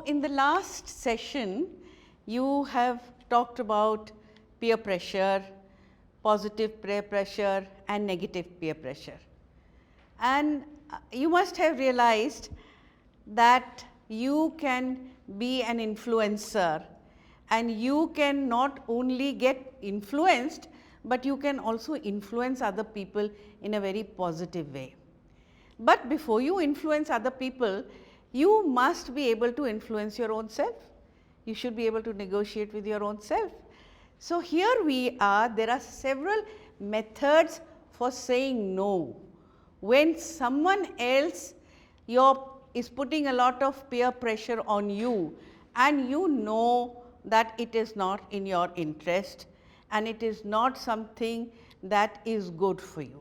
in the last session, you have talked about peer pressure, positive peer pressure and negative peer pressure. And you must have realized that you can be an influencer and you can not only get influenced, but you can also influence other people in a very positive way. But before you influence other people, you must be able to influence your own self. You should be able to negotiate with your own self. So, here we are, there are several methods for saying no. When someone else is putting a lot of peer pressure on you and you know that it is not in your interest and it is not something that is good for you.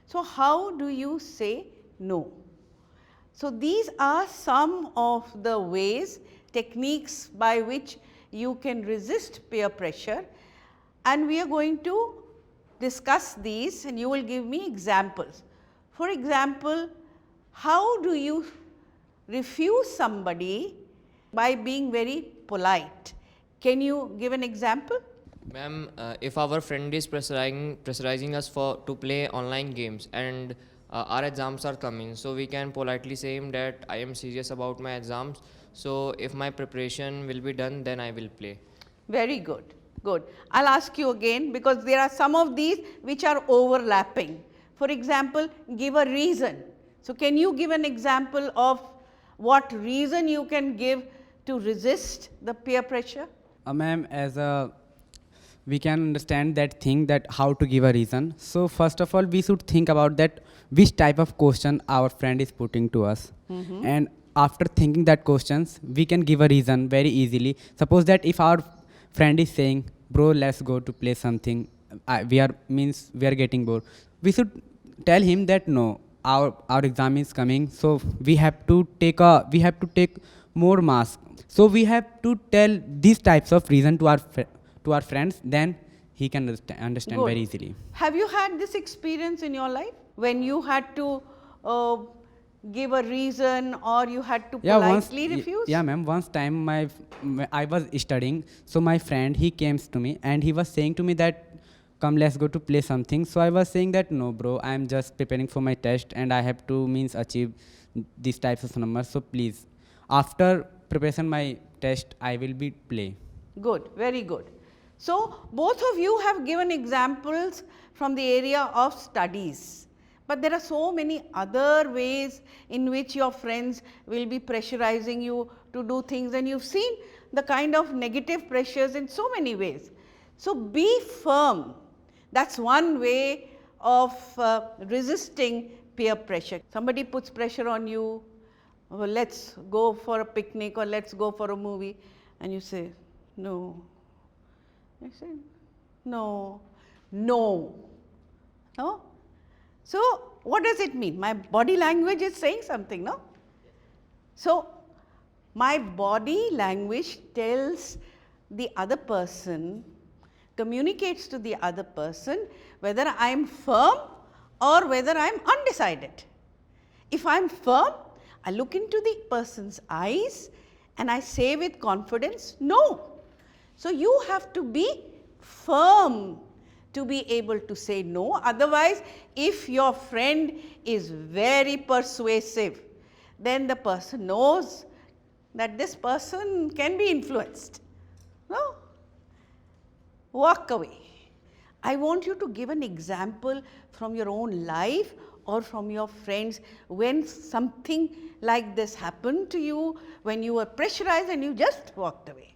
So, how do you say no? So, these are some of the ways, techniques by which you can resist peer pressure, and we are going to discuss these and you will give me examples. For example, how do you refuse somebody by being very polite? Can you give an example? Ma'am, if our friend is pressurizing us to play online games and our exams are coming, so we can politely say him that I am serious about my exams, so if my preparation will be done, then I will play. Very good, good. I'll ask you again because there are some of these which are overlapping. For example, give a reason. So, can you give an example of what reason you can give to resist the peer pressure? Ma'am, we can understand that thing that how to give a reason. So first of all, we should think about that which type of question our friend is putting to us. And after thinking that questions, we can give a reason very easily. Suppose that if our friend is saying, bro, let's go to play something, we are getting bored. We should tell him that no, our exam is coming, so we have to take more marks. So we have to tell these types of reason to our friends, then he can understand very easily. Have you had this experience in your life when you had to give a reason or you had to politely refuse? Yeah, ma'am. Once time I was studying, so my friend, he came to me and he was saying to me that come, let's go to play something. So I was saying that no, bro, I am just preparing for my test and I have to achieve these types of numbers. So please, after preparation my test, I will be play. Good, very good. So, both of you have given examples from the area of studies, but there are so many other ways in which your friends will be pressurizing you to do things, and you have seen the kind of negative pressures in so many ways. So, be firm, that is one way of resisting peer pressure. Somebody puts pressure on you, well, let us go for a picnic or let us go for a movie, and you say no. I say no, no, no. So, what does it mean? My body language is saying something, no? So, my body language tells the other person, communicates to the other person whether I am firm or whether I am undecided. If I am firm, I look into the person's eyes and I say with confidence, no. So, you have to be firm to be able to say no. Otherwise, if your friend is very persuasive, then the person knows that this person can be influenced. No? Walk away. I want you to give an example from your own life or from your friends when something like this happened to you, when you were pressurized and you just walked away.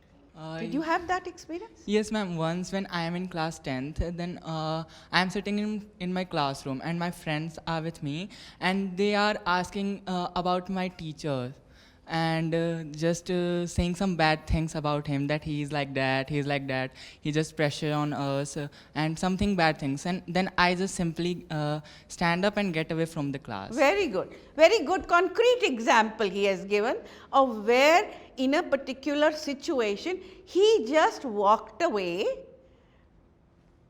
Did you have that experience? Yes, ma'am. Once when I am in class 10th, then I am sitting in my classroom and my friends are with me and they are asking about my teacher and just saying some bad things about him, that he is like that, he just pressure on us and something bad things, and then I just simply stand up and get away from the class. Very good concrete example he has given of where in a particular situation he just walked away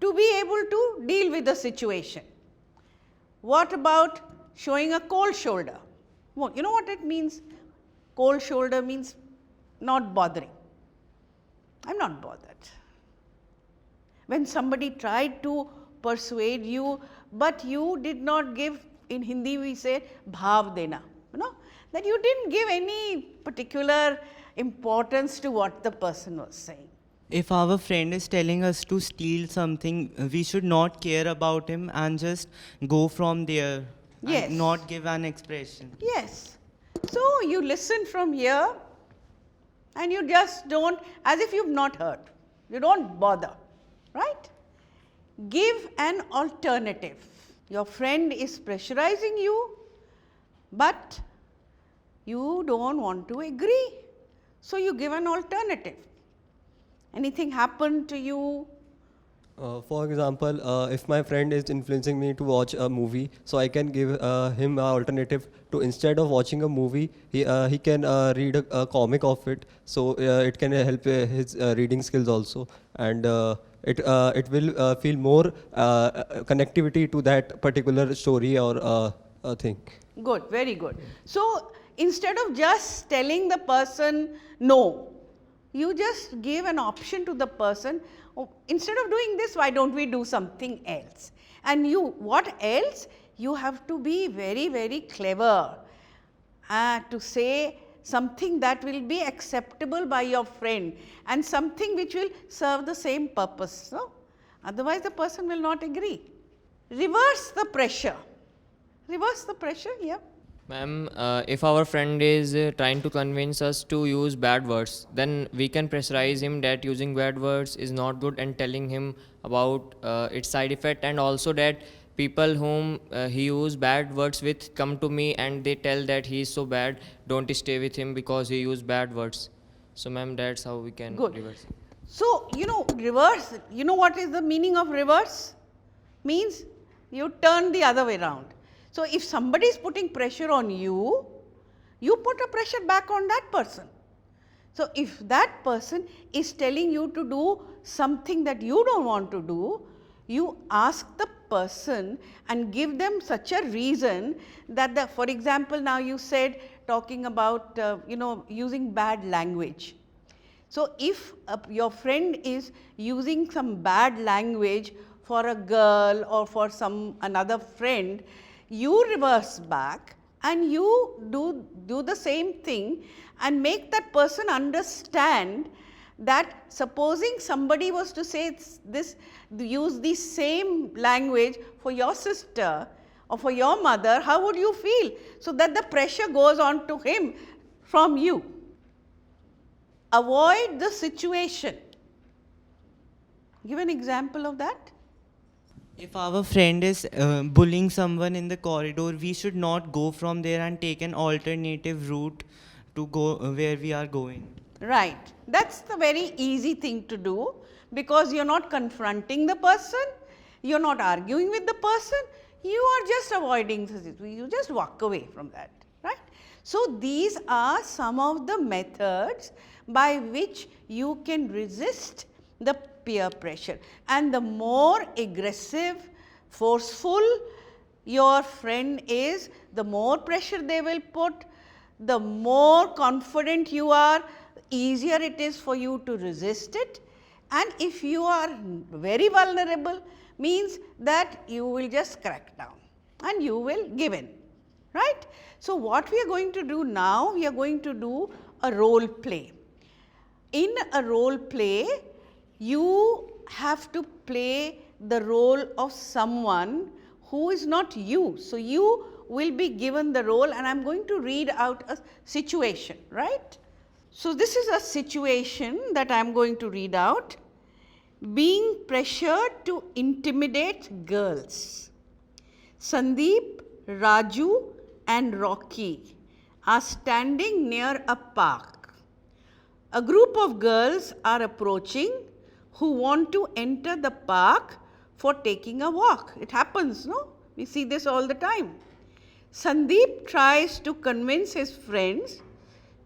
to be able to deal with the situation. What about showing a cold shoulder? Well, you know what it means? Cold shoulder means not bothering. I'm not bothered. When somebody tried to persuade you, but you did not give, in Hindi we say bhav dena, that you didn't give any particular importance to what the person was saying. If our friend is telling us to steal something, we should not care about him and just go from there. Yes. And not give an expression. Yes. So you listen from here and you just don't, as if you've not heard. You don't bother, right? Give an alternative. Your friend is pressurizing you, but you don't want to agree. So you give an alternative. Anything happened to you? For example, if my friend is influencing me to watch a movie, so I can give him an alternative to, instead of watching a movie, he can read a comic of it, so it can help his reading skills also, and it will feel more connectivity to that particular story or thing. Good, very good. So instead of just telling the person no, you just give an option to the person. Oh, instead of doing this, why don't we do something else? And what else? You have to be very, very clever to say something that will be acceptable by your friend and something which will serve the same purpose. No? Otherwise, the person will not agree. Reverse the pressure. Reverse the pressure, yeah. Ma'am, if our friend is trying to convince us to use bad words, then we can pressurize him that using bad words is not good and telling him about its side effect, and also that people whom he use bad words with come to me and they tell that he is so bad, don't stay with him because he used bad words. So ma'am, that's how we can reverse it. So, reverse, what is the meaning of reverse? Means you turn the other way around. So, if somebody is putting pressure on you, you put a pressure back on that person. So, if that person is telling you to do something that you don't want to do, you ask the person and give them such a reason that for example, now you said talking about, using bad language. So, if your friend is using some bad language for a girl or for another friend, you reverse back and you do the same thing and make that person understand that supposing somebody was to say use the same language for your sister or for your mother, how would you feel? So that the pressure goes on to him from you. Avoid the situation. Give an example of that. If our friend is bullying someone in the corridor, we should not go from there and take an alternative route to go where we are going. Right. That's the very easy thing to do because you're not confronting the person, you're not arguing with the person, you are just avoiding, you just walk away from that, right. So, these are some of the methods by which you can resist the peer pressure, and the more aggressive, forceful your friend is, the more pressure they will put, the more confident you are, easier it is for you to resist it, and if you are very vulnerable, means that you will just crack down and you will give in, right. So, what we are going to do now, we are going to do a role play. In a role play, you have to play the role of someone who is not you. So, you will be given the role and I am going to read out a situation, right. So, this is a situation that I am going to read out. Being pressured to intimidate girls. Sandeep, Raju and Rocky are standing near a park. A group of girls are approaching who want to enter the park for taking a walk. It happens, no? We see this all the time. Sandeep tries to convince his friends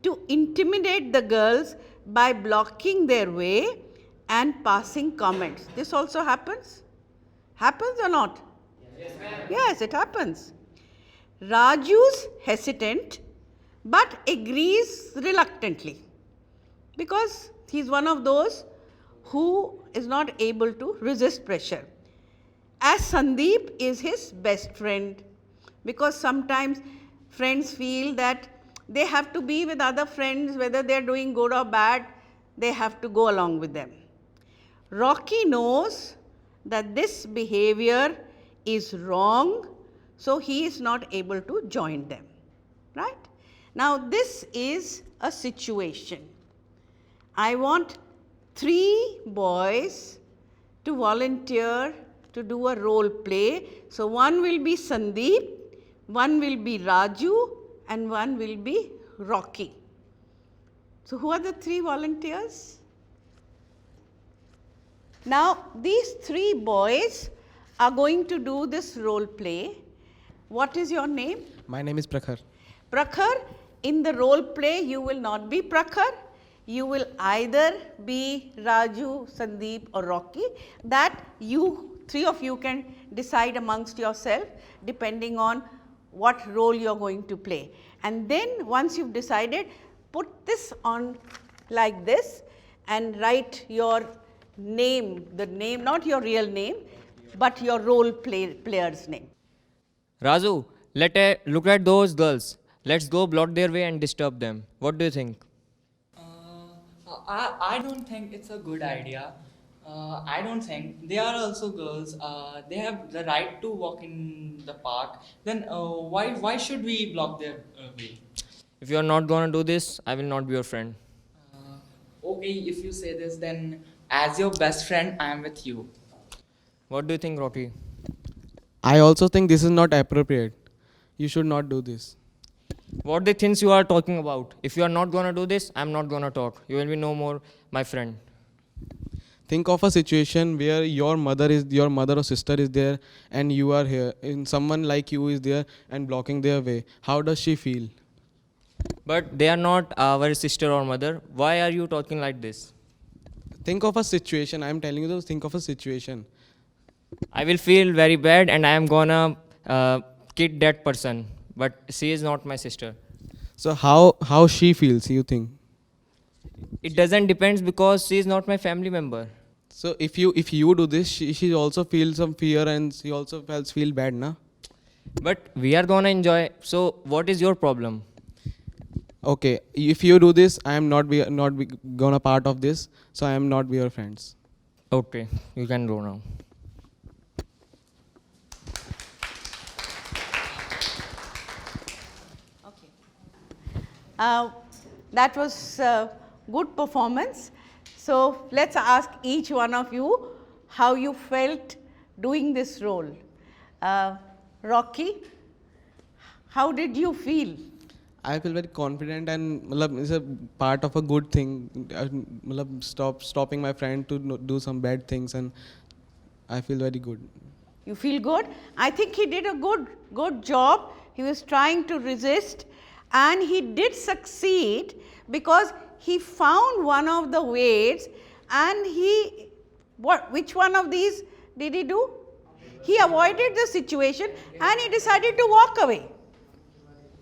to intimidate the girls by blocking their way and passing comments. This also happens? Happens or not? Yes, ma'am. Yes, it happens. Raju's hesitant but agrees reluctantly. because he's one of those who is not able to resist pressure. As Sandeep is his best friend, because sometimes friends feel that they have to be with other friends, whether they're doing good or bad, they have to go along with them. Rocky knows that this behavior is wrong, so he is not able to join them. Right? Now, this is a situation. I want 3 boys to volunteer to do a role play. So, one will be Sandeep, one will be Raju, and one will be Rocky. So, who are the 3 volunteers? Now, these 3 boys are going to do this role play. What is your name? My name is Prakhar. Prakhar, in the role play, you will not be Prakhar. You will either be Raju, Sandeep, or Rocky. That you, 3 of you, can decide amongst yourself depending on what role you are going to play. And then once you've decided, put this on like this and write your name, the name, not your real name, but your player's name. Raju, look at those girls. Let's go block their way and disturb them. What do you think? I don't think it's a good idea. I don't think they are also girls. They have the right to walk in the park. Then why should we block their way? If you are not gonna do this, I will not be your friend. Okay, if you say this, then as your best friend, I am with you. What do you think, Rocky? I also think this is not appropriate. You should not do this. What the things you are talking about? If you are not gonna do this, I'm not gonna talk. You will be no more my friend. Think of a situation where your mother or sister is there and you are here and someone like you is there and blocking their way. How does she feel? But they are not our sister or mother. Why are you talking like this? Think of a situation. I am telling you to think of a situation. I will feel very bad and I am gonna kid that person. But she is not my sister. So how she feels, you think? It doesn't depend because she is not my family member. So if you do this, she also feels some fear and she also feel bad, na? But we are gonna enjoy. So what is your problem? Okay, if you do this, I am not gonna part of this, so I am not be your friends. Okay, you can go now. That was good performance. So, let's ask each one of you how you felt doing this role. Rocky, how did you feel? I feel very confident and it's a part of a good thing. Stopping my friend to do some bad things, and I feel very good. You feel good? I think he did a good job. He was trying to resist and he did succeed because he found one of the ways and which one of these did he do? He avoided the situation and he decided to walk away.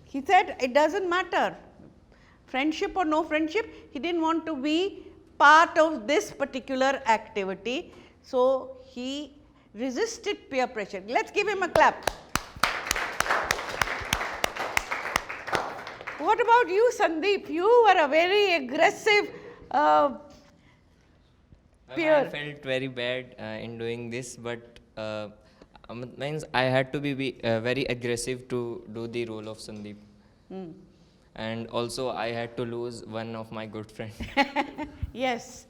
He said it doesn't matter, friendship or no friendship, he didn't want to be part of this particular activity. So, he resisted peer pressure. Let's give him a clap. What about you, Sandeep? You were a very aggressive peer. I felt very bad in doing this, but means I had to be very aggressive to do the role of Sandeep. And also I had to lose one of my good friends. Yes,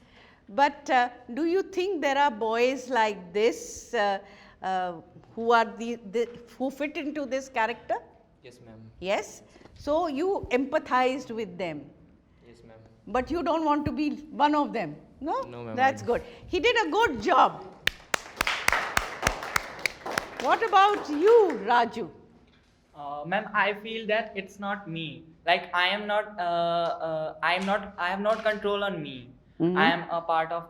but do you think there are boys like this who are who fit into this character? Yes, ma'am. Yes. So you empathized with them. Yes, ma'am. But you don't want to be one of them. No? No, ma'am. That's good. He did a good job. What about you, Raju? Ma'am, I feel that it's not me. Like I am not. I have not control on me. I am a part of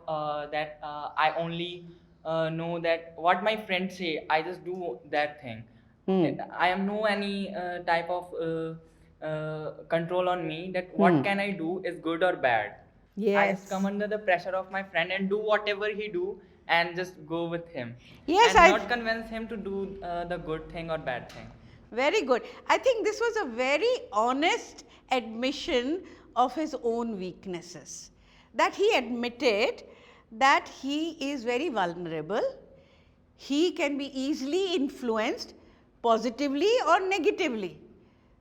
that. I only know that what my friends say. I just do that thing. I am no any type of control on me. That what can I do is good or bad. I just come Yes. under the pressure of my friend and do whatever he do and just go with him Yes, and not convince him to do the good thing or bad thing. very good. I think this was a very honest admission of his own weaknesses. That he admitted that he is very vulnerable. He can be easily influenced positively or negatively.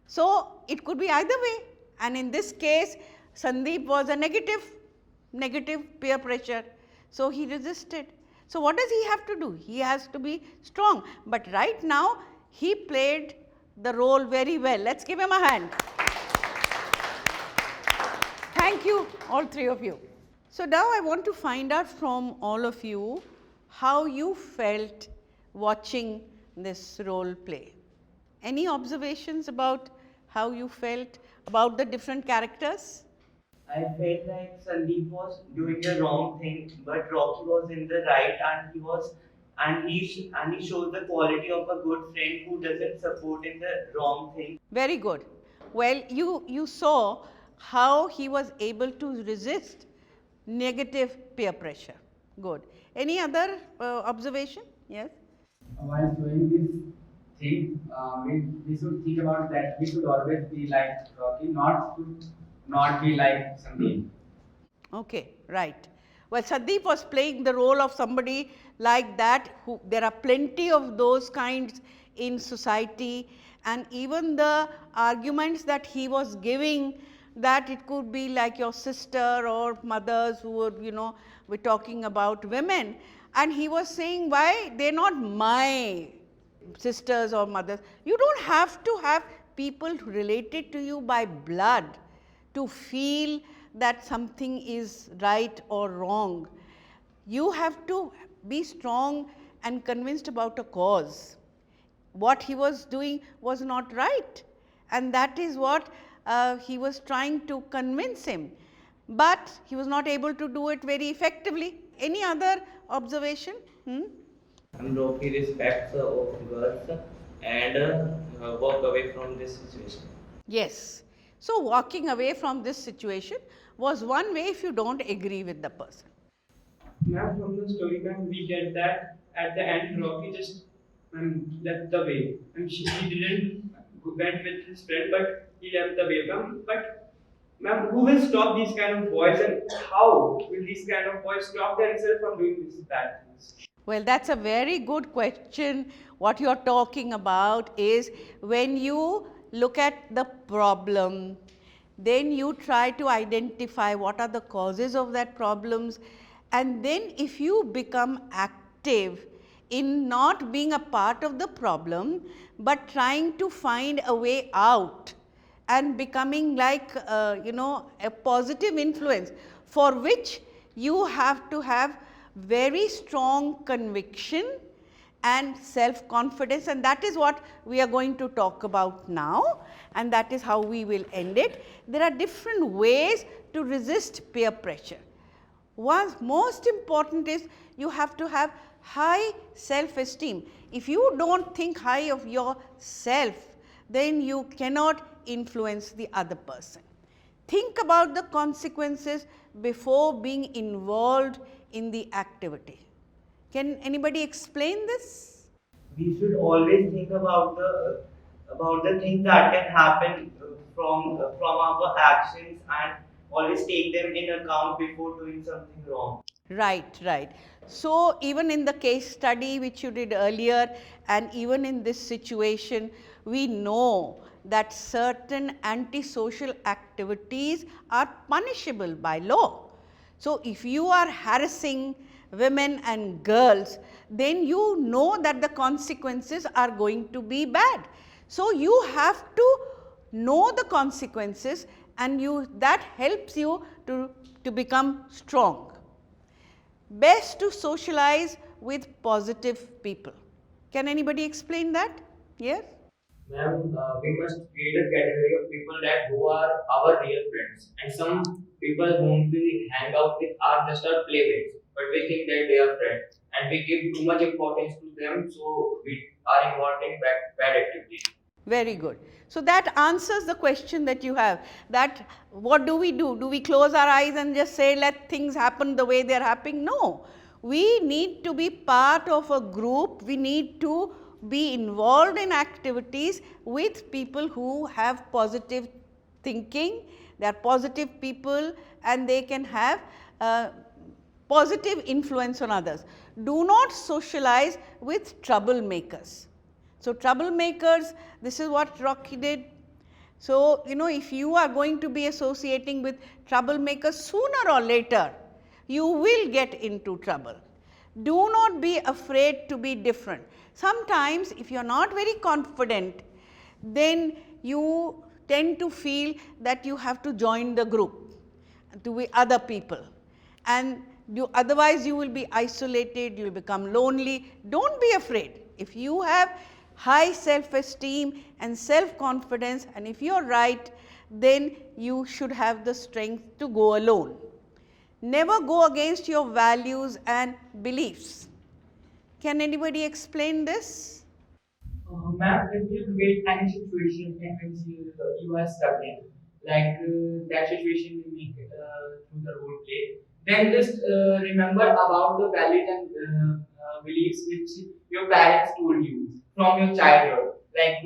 So, it could be either way, and in this case Sandeep was a negative peer pressure. So, he resisted. So, what does he have to do? He has to be strong, but right now he played the role very well. Let us give him a hand. Thank you, all three of you. So, now I want to find out from all of you how you felt watching this role play. Any observations about how you felt about the different characters? I felt like Sandeep was doing the wrong thing, but Rocky was in the right, and he shows the quality of a good friend who doesn't support in the wrong thing. Very good. Well, you saw how he was able to resist negative peer pressure. Good. Any other observation? Yes. While doing this thing, we should think about that we should always be like Rocky, not be like Sandeep. Okay, right. Well, Sandeep was playing the role of somebody like that. Who there are plenty of those kinds in society, and even the arguments that he was giving, that it could be like your sister or mothers who were, we're talking about women, and he was saying, why they're not my sisters or mothers. You don't have to have people related to you by blood to feel that something is right or wrong. You have to be strong and convinced about a cause. What he was doing was not right, and that is what he was trying to convince him, but he was not able to do it very effectively. Any other observation? And Rocky respects of girls and walk away from this situation. Yes. So, walking away from this situation was one way if you don't agree with the person. Now, from the storyline, we get that at the end, Rocky just left the way, and he didn't went with his friend, but he left the way. But ma'am, who will stop these kind of boys, and how will these kind of boys stop themselves from doing these bad things? Well, that's a very good question. What you're talking about is when you look at the problem, then you try to identify what are the causes of that problems, and then if you become active in not being a part of the problem, but trying to find a way out and becoming like a positive influence, for which you have to have very strong conviction and self confidence, and that is what we are going to talk about now, and that is how we will end it. There are different ways to resist peer pressure. One most important is you have to have high self esteem. If you don't think high of yourself, then you cannot influence the other person. Think about the consequences before being involved in the activity. Can anybody explain this? We should always think about the things that can happen from our actions and always take them in account before doing something wrong. Right, right. So, even in the case study which you did earlier, and even in this situation, we know that certain antisocial activities are punishable by law. So, if you are harassing women and girls, then you know that the consequences are going to be bad. So, you have to know the consequences, and that helps you to become strong. Best to socialize with positive people. Can anybody explain that? Yes? Ma'am, we must create a category of people that who are our real friends, and some people whom we hang out with are just our playmates, but we think that they are friends, and we give too much importance to them, so we are involved in bad activities. Very good. So that answers the question that you have, that what do we do? Do we close our eyes and just say let things happen the way they are happening? No. We need to be part of a group. We need to be involved in activities with people who have positive thinking. They are positive people and they can have positive influence on others. Do not socialize with troublemakers. So, troublemakers, this is what Rocky did. So, you know, if you are going to be associating with troublemakers, sooner or later you will get into trouble. Do not be afraid to be different. Sometimes if you are not very confident, then you tend to feel that you have to join the group to be other people, and otherwise you will be isolated, you will become lonely. Don't be afraid. If you have high self-esteem and self-confidence, and if you are right, then you should have the strength to go alone. Never go against your values and beliefs. Can anybody explain this? Ma'am, if you get any situation in which you are stuck in, like that situation you make through the role play, then just remember about the values and beliefs which your parents told you from your childhood, like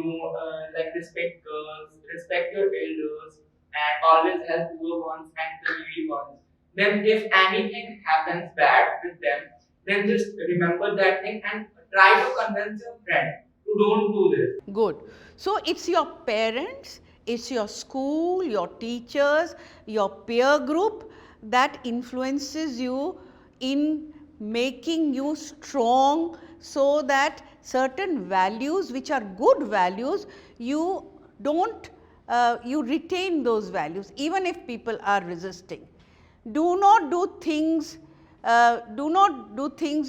like respect girls, respect your elders, and always help poor ones and the needy ones. Then, if anything happens bad with them, then just remember that thing and try to convince your friend to don't do this. Good. So, it is your parents, it is your school, your teachers, your peer group that influences you in making you strong, so that certain values which are good values, you don't, you retain those values even if people are resisting. Do not do things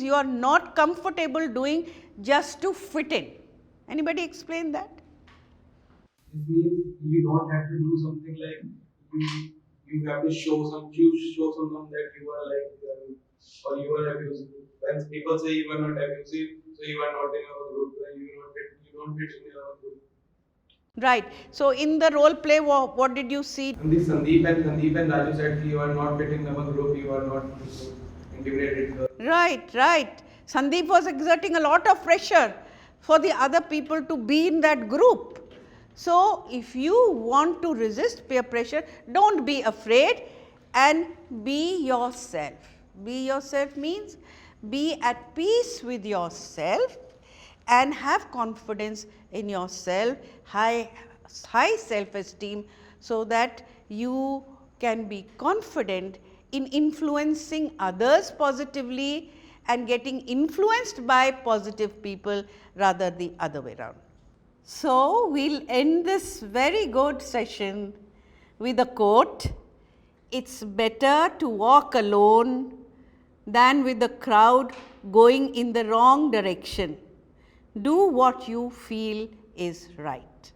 you are not comfortable doing just to fit in. Anybody explain that? It means you don't have to do something like you have to show someone that you are like or you are abusive. When people say you are not abusive, so you are not in our group, you don't fit in our group. Right. So, in the role play, what did you see? And the Sandeep and Raju said you are not fit in our group, you are not integrated. Right, right. Sandeep was exerting a lot of pressure for the other people to be in that group. So, if you want to resist peer pressure, don't be afraid and be yourself. Be yourself means be at peace with yourself and have confidence in yourself, high self-esteem, so that you can be confident in influencing others positively and getting influenced by positive people rather the other way around. So, we will end this very good session with a quote: "It's better to walk alone than with the crowd going in the wrong direction. Do what you feel is right."